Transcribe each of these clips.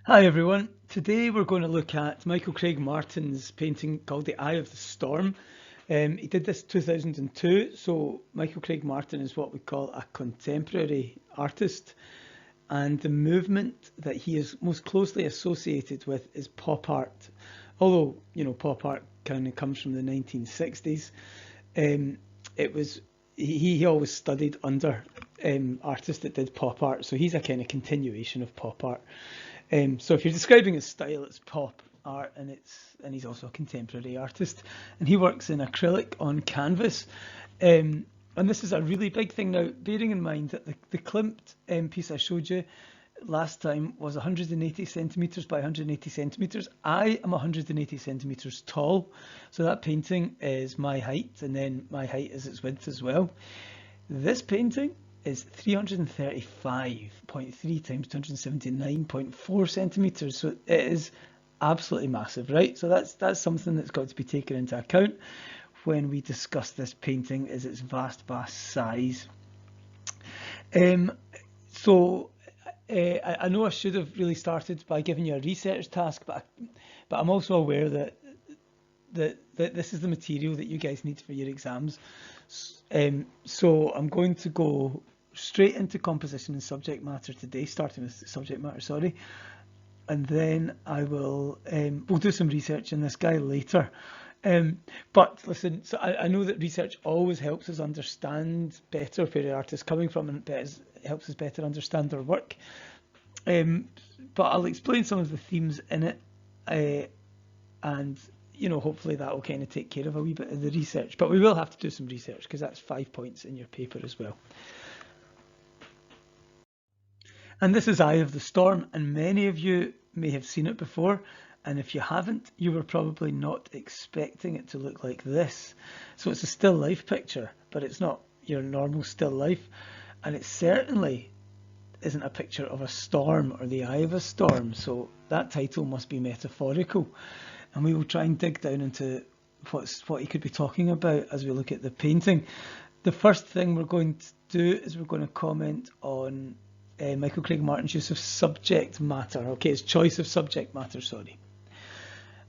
Hi everyone. Today we're going to look at Michael Craig Martin's painting called The Eye of the Storm. He did this 2002, so Michael Craig Martin is what we call a contemporary artist, and the movement that he is most closely associated with is pop art. Although, pop art kind of comes from the 1960s. It was he always studied under artists that did pop art, so he's a kind of continuation of pop art. So if you're describing his style, it's pop art, and he's also a contemporary artist, and he works in acrylic on canvas. And this is a really big thing now, bearing in mind that the Klimt piece I showed you last time was 180 centimeters by 180 centimeters. I am 180 centimeters tall, so that painting is my height, and then my height is its width as well. This painting is 335.3 times 279.4 centimeters, so it is absolutely massive, right? So that's something that's got to be taken into account when we discuss this painting, is its vast size. So I know I should have really started by giving you a research task, but I'm also aware that this is the material that you guys need for your exams. So I'm going to go straight into composition and subject matter today, starting with subject matter, sorry. And then we'll do some research on this guy later. But listen, so I know that research always helps us understand better where the artist's coming from, and helps us better understand their work. But I'll explain some of the themes in it, and hopefully that will kind of take care of a wee bit of the research. But we will have to do some research because that's 5 points in your paper as well. And this is Eye of the Storm, and many of you may have seen it before. And if you haven't, you were probably not expecting it to look like this. So it's a still life picture, but it's not your normal still life. And it certainly isn't a picture of a storm or the eye of a storm. So that title must be metaphorical. And we will try and dig down into what he could be talking about as we look at the painting. The first thing we're going to do is we're going to comment on Michael Craig Martin's use of subject matter. Okay, his choice of subject matter, sorry.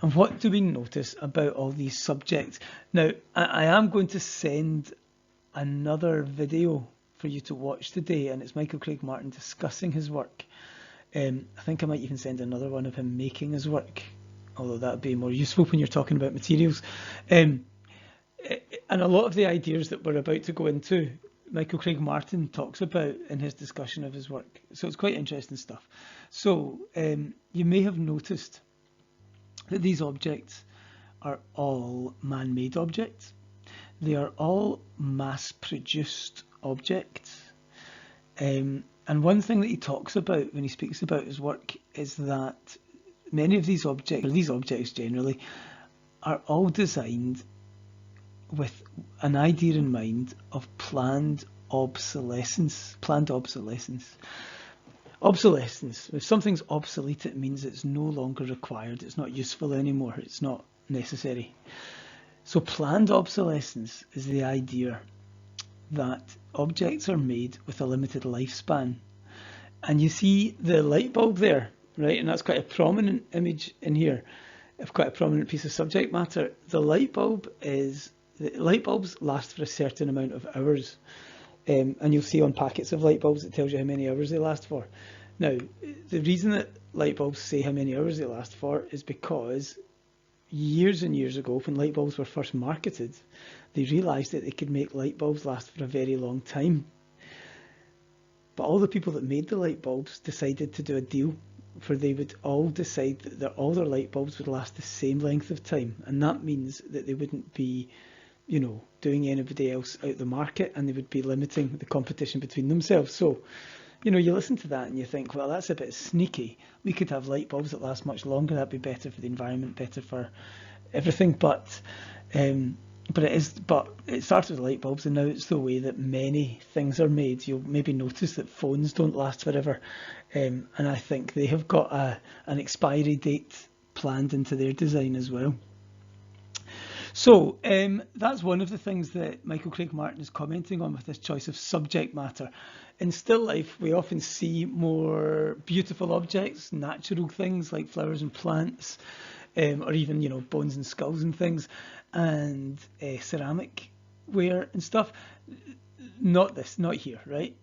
And what do we notice about all these subjects? Now, I am going to send another video for you to watch today, and it's Michael Craig Martin discussing his work. I think I might even send another one of him making his work, although that would be more useful when you're talking about materials. And a lot of the ideas that we're about to go into, Michael Craig Martin talks about in his discussion of his work. So it's quite interesting stuff. So you may have noticed that these objects are all man-made objects. They are all mass-produced objects. And one thing that he talks about when he speaks about his work is that many of these objects, or these objects generally, are all designed with an idea in mind of planned obsolescence. Obsolescence. If something's obsolete, it means it's no longer required. It's not useful anymore. It's not necessary. So planned obsolescence is the idea that objects are made with a limited lifespan. And you see the light bulb there, right? And that's quite a prominent image in here, of quite a prominent piece of subject matter. The light bulbs last for a certain amount of hours. And you'll see on packets of light bulbs it tells you how many hours they last for. Now, the reason that light bulbs say how many hours they last for is because years and years ago, when light bulbs were first marketed, they realised that they could make light bulbs last for a very long time. But all the people that made the light bulbs decided to do a deal where they would all decide that all their light bulbs would last the same length of time. And that means that they wouldn't be doing anybody else out the market, and they would be limiting the competition between themselves. So, you listen to that and you think, well, that's a bit sneaky. We could have light bulbs that last much longer. That'd be better for the environment, better for everything. But it started with light bulbs, and now it's the way that many things are made. You'll maybe notice that phones don't last forever, and I think they have got an expiry date planned into their design as well. So that's one of the things that Michael Craig Martin is commenting on with this choice of subject matter. In still life, we often see more beautiful objects, natural things like flowers and plants, or even, you know, bones and skulls and things, and ceramic ware and stuff. Not this, not here, right?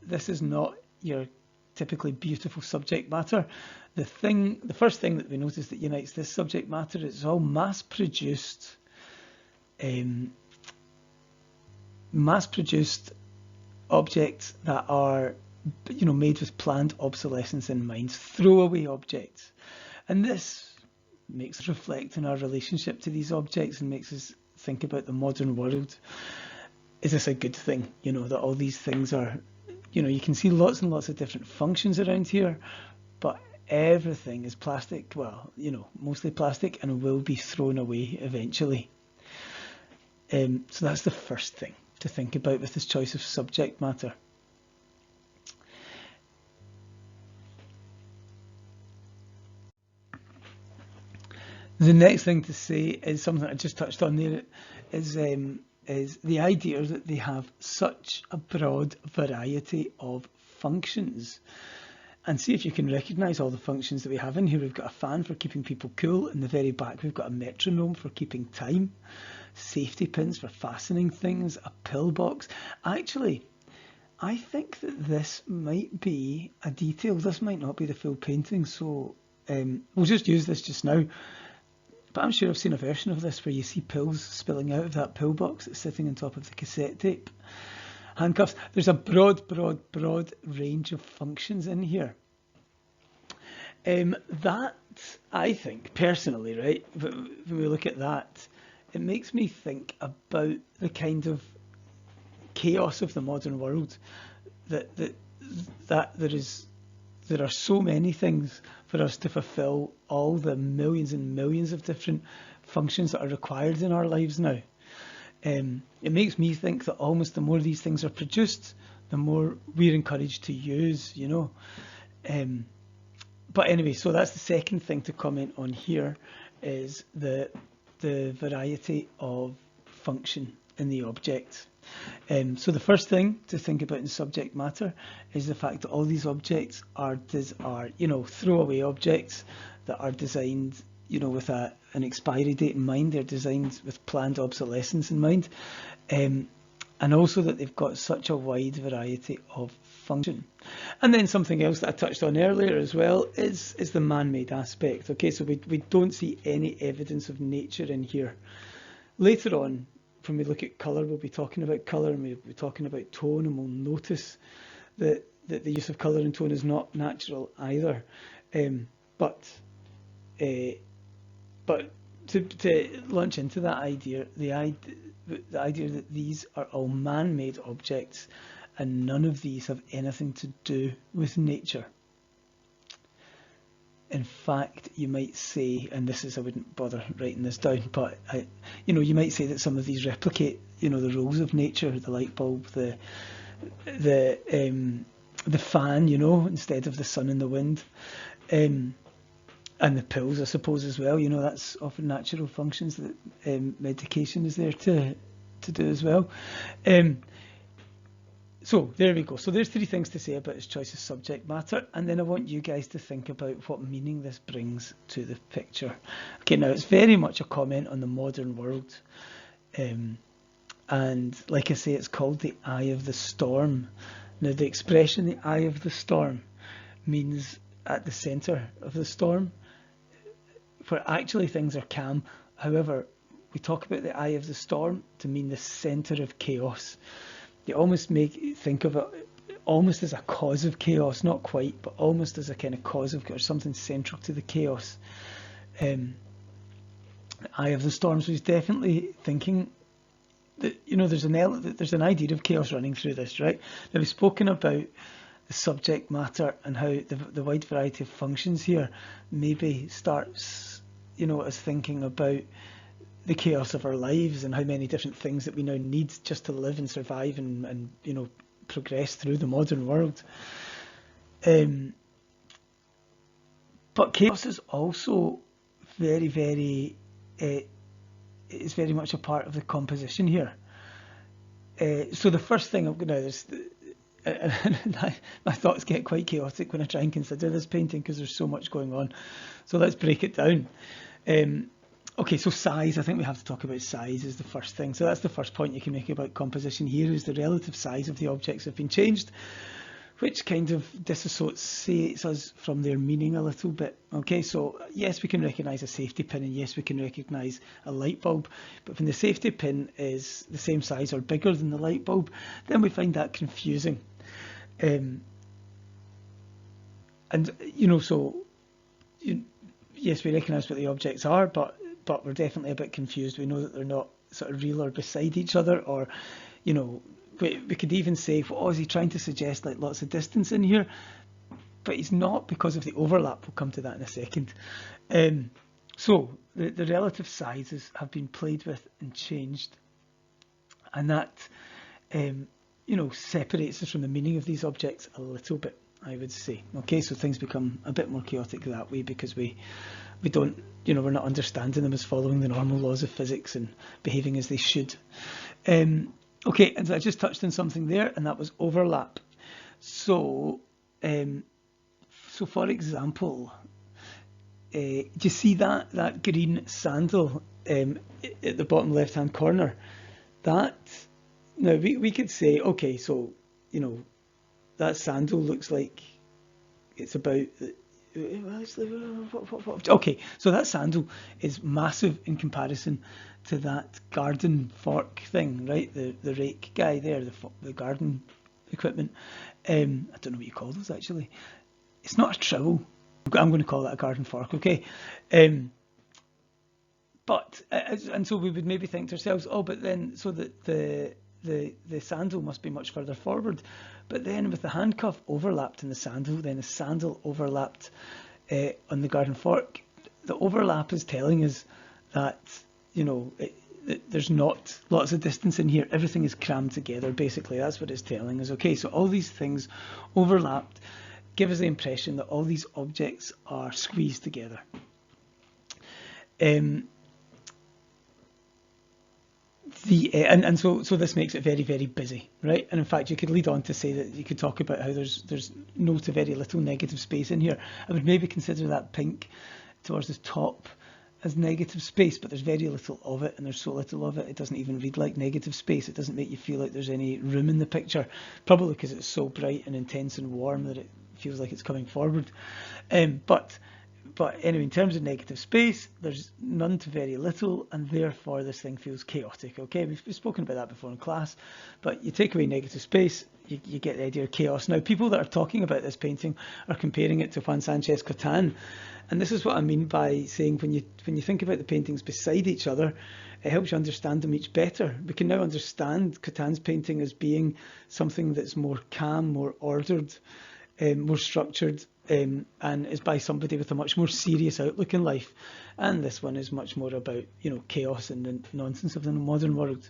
This is not your typically beautiful subject matter. The first thing that we notice that unites this subject matter is all mass-produced objects that are, you know, made with planned obsolescence in mind, throwaway objects. And this makes us reflect on our relationship to these objects and makes us think about the modern world. Is this a good thing? You know, that all these things are, you know, you can see lots and lots of different functions around here, but everything is plastic, well, you know, mostly plastic, and will be thrown away eventually. So that's the first thing to think about with this choice of subject matter. The next thing to say is something I just touched on there, is the idea that they have such a broad variety of functions. And see if you can recognise all the functions that we have in here. We've got a fan for keeping people cool. In the very back, we've got a metronome for keeping time, safety pins for fastening things, a pillbox. Actually, I think that this might be a detail. This might not be the full painting, so we'll just use this just now. But I'm sure I've seen a version of this where you see pills spilling out of that pillbox that's sitting on top of the cassette tape. Handcuffs. There's a broad range of functions in here. That, I think, personally, right, when we look at that, it makes me think about the kind of chaos of the modern world, that there are so many things for us to fulfill all the millions and millions of different functions that are required in our lives now. It makes me think that almost the more these things are produced, the more we're encouraged to use, you know. But anyway, so that's the second thing to comment on here, is the variety of function in the object. So the first thing to think about in subject matter is the fact that all these objects are you know, throwaway objects that are designed, you know, with an expiry date in mind. They're designed with planned obsolescence in mind, and also that they've got such a wide variety of function. And then something else that I touched on earlier as well is the man-made aspect. Okay, so we don't see any evidence of nature in here. Later on, when we look at colour, we'll be talking about colour, and we'll be talking about tone, and we'll notice that the use of colour and tone is not natural either. But to launch into that idea, the idea that these are all man-made objects and none of these have anything to do with nature. In fact, you might say, and this is, I wouldn't bother writing this down, but you know, you might say that some of these replicate, you know, the rules of nature, the light bulb, the fan, you know, instead of the sun and the wind, and the pills, I suppose, as well. You know, that's often natural functions that medication is there to do as well. So there we go. So there's three things to say about his choice of subject matter, and then I want you guys to think about what meaning this brings to the picture. Okay, now it's very much a comment on the modern world, and like I say, it's called the eye of the storm. Now the expression "the eye of the storm" means at the centre of the storm, where actually things are calm. However, we talk about the eye of the storm to mean the centre of chaos. You almost think of it almost as a cause of chaos, not quite, but almost as a kind of cause of, or something central to the chaos. Eye of the storm. So he's definitely thinking that, you know, there's an idea of chaos running through this, right? Now we've spoken about the subject matter and how the wide variety of functions here maybe starts, you know, as thinking about the chaos of our lives and how many different things that we now need just to live and survive and you know, progress through the modern world. But chaos is also very, very is very much a part of the composition here. So the first thing I'm going to, my thoughts get quite chaotic when I try and consider this painting because there's so much going on. So let's break it down. Okay, so size, I think we have to talk about size is the first thing. So that's the first point you can make about composition here, is the relative size of the objects have been changed, which kind of disassociates us from their meaning a little bit. Okay, so yes, we can recognise a safety pin, and yes, we can recognise a light bulb, but when the safety pin is the same size or bigger than the light bulb, then we find that confusing. And yes, we recognise what the objects are, but we're definitely a bit confused. We know that they're not sort of real or beside each other, or, we could even say, oh, is he trying to suggest like lots of distance in here? But he's not, because of the overlap. We'll come to that in a second. So the relative sizes have been played with and changed, and that separates us from the meaning of these objects a little bit, I would say. Okay, so things become a bit more chaotic that way because we don't, we're not understanding them as following the normal laws of physics and behaving as they should. Okay, and I just touched on something there, and that was overlap. So, for example, do you see that green sandal at the bottom left-hand corner? Now we could say, okay, so that sandal looks like it's about. Okay, so that sandal is massive in comparison to that garden fork thing, right? The rake guy there, the garden equipment. I don't know what you call those actually. It's not a trowel. I'm going to call that a garden fork, okay? But and so we would maybe think to ourselves, oh, but then so that the sandal must be much further forward. But then with the handcuff overlapped in the sandal, then the sandal overlapped on the garden fork. The overlap is telling us that, there's not lots of distance in here. Everything is crammed together, basically. That's what it's telling us. Okay, so all these things overlapped give us the impression that all these objects are squeezed together. So this makes it very, very busy, right? And in fact, you could lead on to say that you could talk about how there's no to very little negative space in here. I would maybe consider that pink towards the top as negative space, but there's very little of it, and there's so little of it, it doesn't even read like negative space. It doesn't make you feel like there's any room in the picture, probably because it's so bright and intense and warm that it feels like it's coming forward. But anyway, in terms of negative space, there's none to very little, and therefore this thing feels chaotic. Okay, we've spoken about that before in class, but you take away negative space, you get the idea of chaos. Now, people that are talking about this painting are comparing it to Juan Sanchez Cotan, and this is what I mean by saying when you think about the paintings beside each other, it helps you understand them each better. We can now understand Cotan's painting as being something that's more calm, more ordered, more structured, and is by somebody with a much more serious outlook in life. And this one is much more about, chaos and the nonsense of the modern world.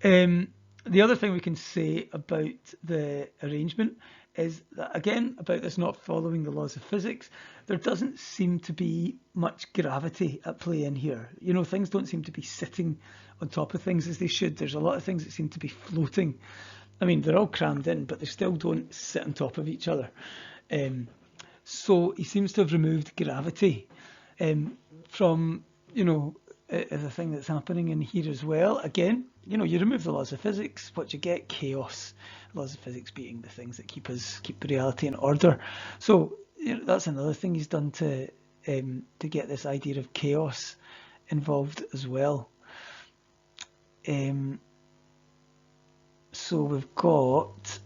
The other thing we can say about the arrangement is that, again, about this not following the laws of physics, there doesn't seem to be much gravity at play in here. Things don't seem to be sitting on top of things as they should. There's a lot of things that seem to be floating. I mean, they're all crammed in, but they still don't sit on top of each other. So he seems to have removed gravity from, the thing that's happening in here as well. Again, you remove the laws of physics, what you get, chaos. Laws of physics being the things that keep reality in order. So that's another thing he's done to get this idea of chaos involved as well. So we've got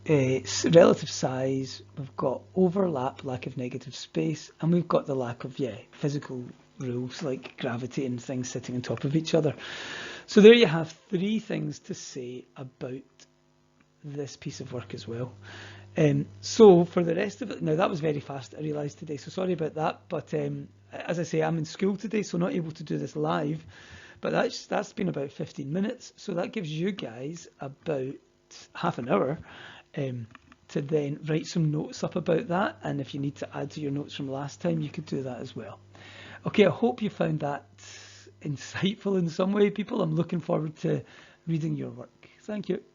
relative size, we've got overlap, lack of negative space, and we've got the lack of physical rules like gravity and things sitting on top of each other. So there you have three things to say about this piece of work as well. So for the rest of it, now that was very fast, I realised today, so sorry about that, but as I say, I'm in school today, so not able to do this live, but that's been about 15 minutes, so that gives you guys about half an hour to then write some notes up about that, and if you need to add to your notes from last time, you could do that as well. Okay, I hope you found that insightful in some way, people. I'm looking forward to reading your work. Thank you.